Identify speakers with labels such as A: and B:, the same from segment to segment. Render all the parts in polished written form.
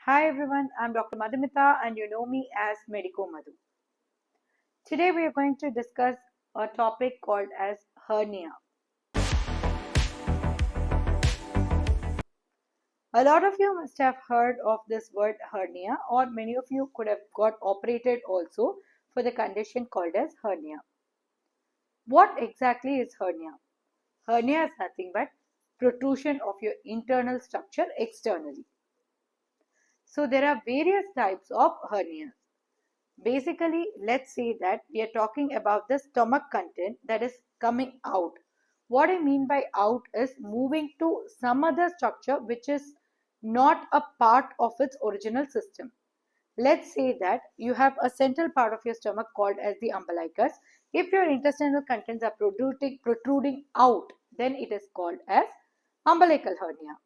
A: Hi everyone, I'm Dr. Madhumita and you know me as MedicoMadhu. Today we are going to discuss a topic called as hernia. A lot of you must have heard of this word hernia, or many of you could have got operated also for the condition called as hernia. What exactly is hernia? Hernia is nothing but protrusion of your internal structure externally. So there are various types of hernias. Basically, let's say that we are talking about the stomach content that is coming out. What I mean by out is moving to some other structure which is not a part of its original system. Let's say that you have a central part of your stomach called as the umbilicus. If your intestinal contents are protruding out, then it is called as umbilical hernia.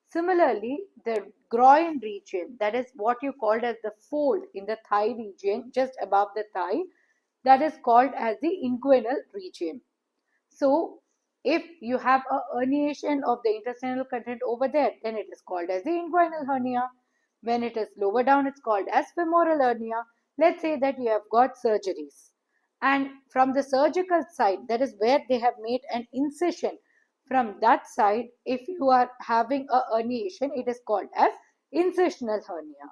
A: Similarly, the groin region, that is what you called as the fold in the thigh region, just above the thigh, that is called as the inguinal region. So, if you have a herniation of the intestinal content over there, then it is called as the inguinal hernia. When it is lower down, it's called as femoral hernia. Let's say that you have got surgeries. And from the surgical side, that is where they have made an incision. From that side, if you are having a herniation, it is called as incisional hernia.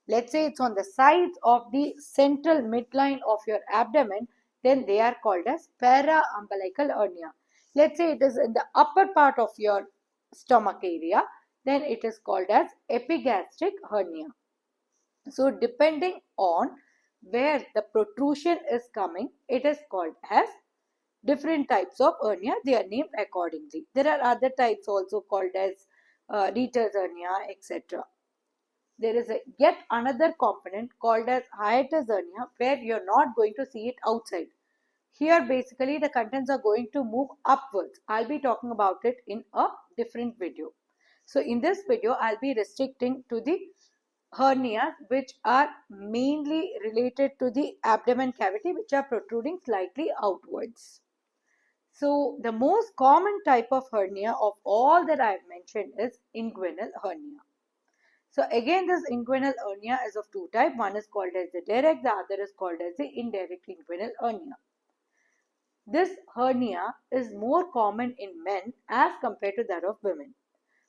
A: Let's say it's on the sides of the central midline of your abdomen, then they are called as para-umbilical hernia. Let's say it is in the upper part of your stomach area, then it is called as epigastric hernia. So depending on where the protrusion is coming, it is called as different types of hernia. They are named accordingly. There are other types also called as Rita's hernia, etc. There is yet another component called as hiatus hernia where you're not going to see it outside. Here basically the contents are going to move upwards. I'll be talking about it in a different video. So in this video I'll be restricting to the hernias which are mainly related to the abdomen cavity, which are protruding slightly outwards. So the most common type of hernia of all that I have mentioned is inguinal hernia. So again, this inguinal hernia is of two types. One is called as the direct, the other is called as the indirect inguinal hernia. This hernia is more common in men as compared to that of women.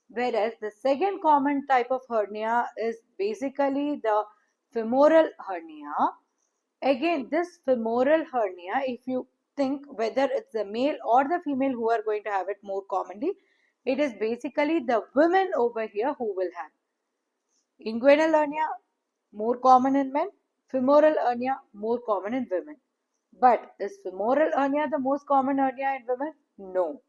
A: Whereas the second common type of hernia is basically the femoral hernia. Again, this femoral hernia, if you think whether it's the male or the female who are going to have it more commonly, it is basically the women over here who will have. Inguinal hernia, more common in men. Femoral hernia, more common in women. But is femoral hernia the most common hernia in women? No.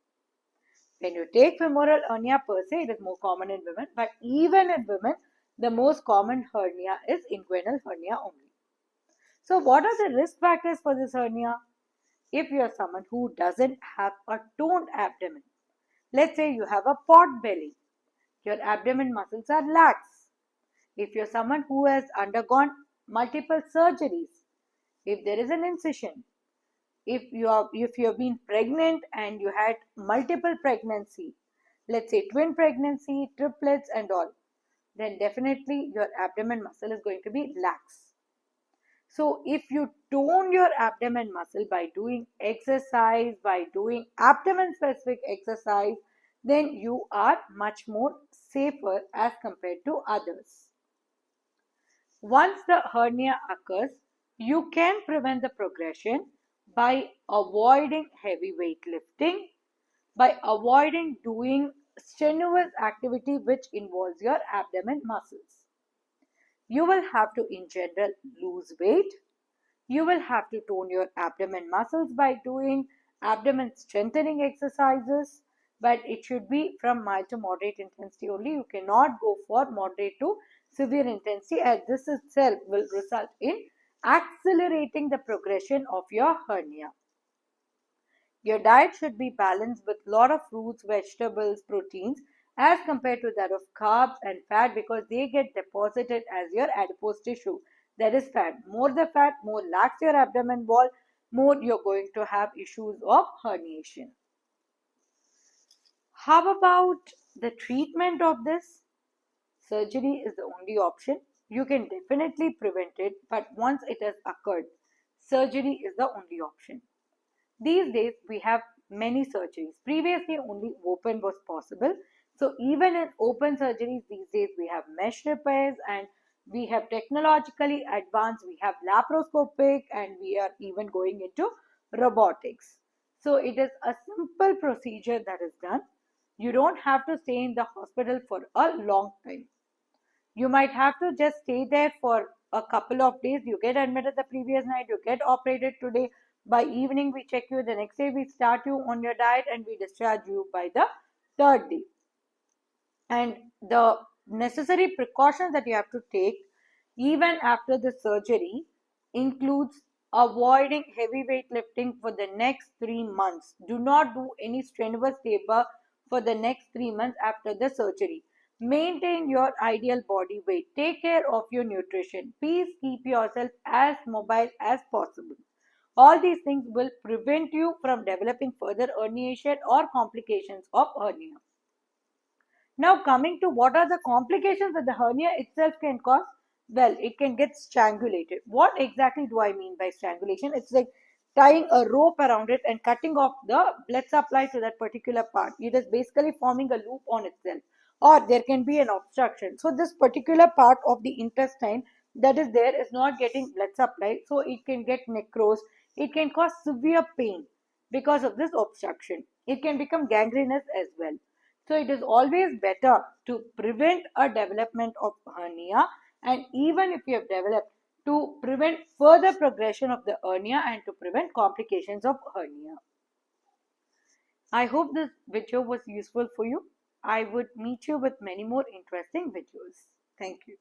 A: When you take femoral hernia per se, it is more common in women. But even in women, the most common hernia is inguinal hernia only. So what are the risk factors for this hernia? If you are someone who doesn't have a toned abdomen, let's say you have a pot belly, your abdomen muscles are lax. If you're someone who has undergone multiple surgeries, if there is an incision, if you have been pregnant and you had multiple pregnancy, let's say twin pregnancy, triplets and all, then definitely your abdomen muscle is going to be lax. So if you tone your abdomen muscle by doing exercise, by doing abdomen specific exercise, then you are much more safer as compared to others. Once the hernia occurs, you can prevent the progression by avoiding heavy weight lifting, by avoiding doing strenuous activity which involves your abdomen muscles. You will have to, in general, lose weight. You will have to tone your abdomen muscles by doing abdomen strengthening exercises, but it should be from mild to moderate intensity only. You cannot go for moderate to severe intensity, as this itself will result in accelerating the progression of your hernia. Your diet should be balanced with a lot of fruits, vegetables, proteins as compared to that of carbs and fat, because they get deposited as your adipose tissue. That is fat. More the fat, more lax your abdomen wall, more you're going to have issues of herniation. How about the treatment of this? surgery is the only option. You can definitely prevent it, but once it has occurred, surgery is the only option. These days, we have many surgeries. Previously, only open was possible. So, even in open surgeries, these days we have mesh repairs and we have technologically advanced, we have laparoscopic, and we are even going into robotics. So, it is a simple procedure that is done. You don't have to stay in the hospital for a long time. You might have to just stay there for a couple of days. You get admitted the previous night, you get operated today. By evening, we check you. The next day, we start you on your diet and we discharge you by the third day. And the necessary precautions that you have to take even after the surgery includes avoiding heavy weight lifting for the next 3 months. Do not do any strenuous labor for the next 3 months after the surgery. Maintain your ideal body weight. Take care of your nutrition. Please keep yourself as mobile as possible. All these things will prevent you from developing further herniation or complications of hernia. Now, coming to what are the complications that the hernia itself can cause? Well, it can get strangulated. What exactly do I mean by strangulation? It's like tying a rope around it and cutting off the blood supply to that particular part. It is basically forming a loop on itself. Or there can be an obstruction. So, this particular part of the intestine that is there is not getting blood supply. So, it can get necrosed. It can cause severe pain because of this obstruction. It can become gangrenous as well. So it is always better to prevent a development of hernia, and even if you have developed, to prevent further progression of the hernia and to prevent complications of hernia. I hope this video was useful for you. I would meet you with many more interesting videos. Thank you.